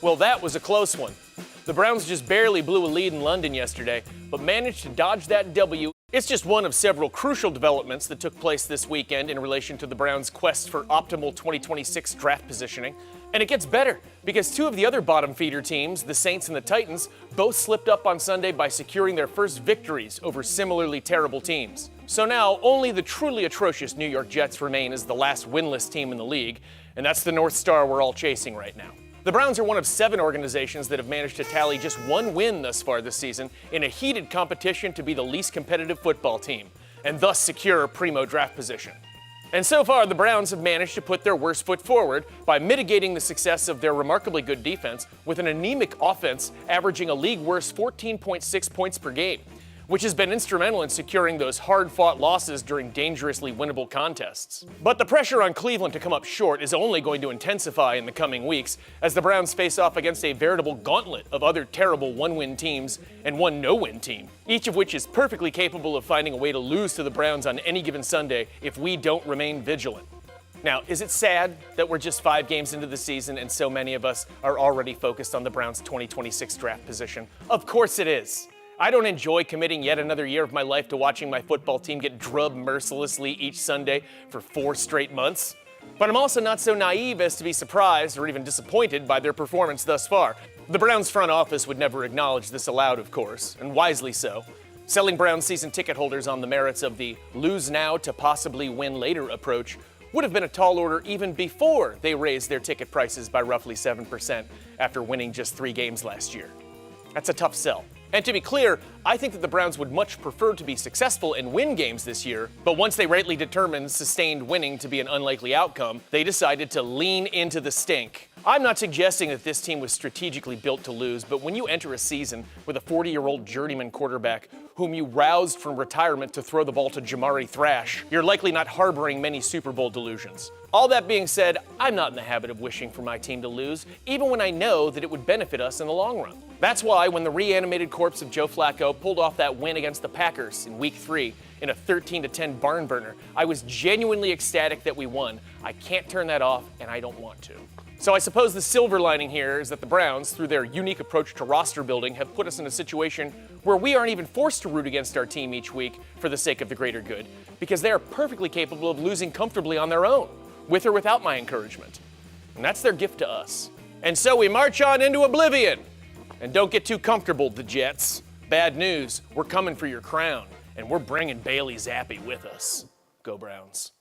Well, that was a close one. The Browns just barely blew a lead in London yesterday, but managed to dodge that W. It's just one of several crucial developments that took place this weekend in relation to the Browns' quest for optimal 2026 draft positioning. And it gets better, because two of the other bottom feeder teams, the Saints and the Titans, both slipped up on Sunday by securing their first victories over similarly terrible teams. So now, only the truly atrocious New York Jets remain as the last winless team in the league, and that's the North Star we're all chasing right now. The Browns are one of 7 organizations that have managed to tally just 1 win thus far this season in a heated competition to be the least competitive football team, and thus secure a primo draft position. And so far, the Browns have managed to put their worst foot forward by mitigating the success of their remarkably good defense with an anemic offense averaging a league-worst 14.6 points per game, which has been instrumental in securing those hard-fought losses during dangerously winnable contests. But the pressure on Cleveland to come up short is only going to intensify in the coming weeks as the Browns face off against a veritable gauntlet of other terrible one-win teams and one no-win team, each of which is perfectly capable of finding a way to lose to the Browns on any given Sunday if we don't remain vigilant. Now, is it sad that we're just 5 games into the season and so many of us are already focused on the Browns' 2026 draft position? Of course it is. I don't enjoy committing yet another year of my life to watching my football team get drubbed mercilessly each Sunday for 4 straight months. But I'm also not so naive as to be surprised or even disappointed by their performance thus far. The Browns front office would never acknowledge this aloud, of course, and wisely so. Selling Browns season ticket holders on the merits of the lose now to possibly win later approach would have been a tall order even before they raised their ticket prices by roughly 7% after winning just 3 games last year. That's a tough sell. And to be clear, I think that the Browns would much prefer to be successful and win games this year, but once they rightly determined sustained winning to be an unlikely outcome, they decided to lean into the stink. I'm not suggesting that this team was strategically built to lose, but when you enter a season with a 40-year-old journeyman quarterback whom you roused from retirement to throw the ball to Jamari Thrash, you're likely not harboring many Super Bowl delusions. All that being said, I'm not in the habit of wishing for my team to lose, even when I know that it would benefit us in the long run. That's why when the reanimated corpse of Joe Flacco pulled off that win against the Packers in Week 3 in a 13-10 barn burner, I was genuinely ecstatic that we won. I can't turn that off, and I don't want to. So I suppose the silver lining here is that the Browns, through their unique approach to roster building, have put us in a situation where we aren't even forced to root against our team each week for the sake of the greater good, because they are perfectly capable of losing comfortably on their own, with or without my encouragement. And that's their gift to us. And so we march on into oblivion. And don't get too comfortable, the Jets. Bad news, we're coming for your crown, and we're bringing Bailey Zappi with us. Go Browns.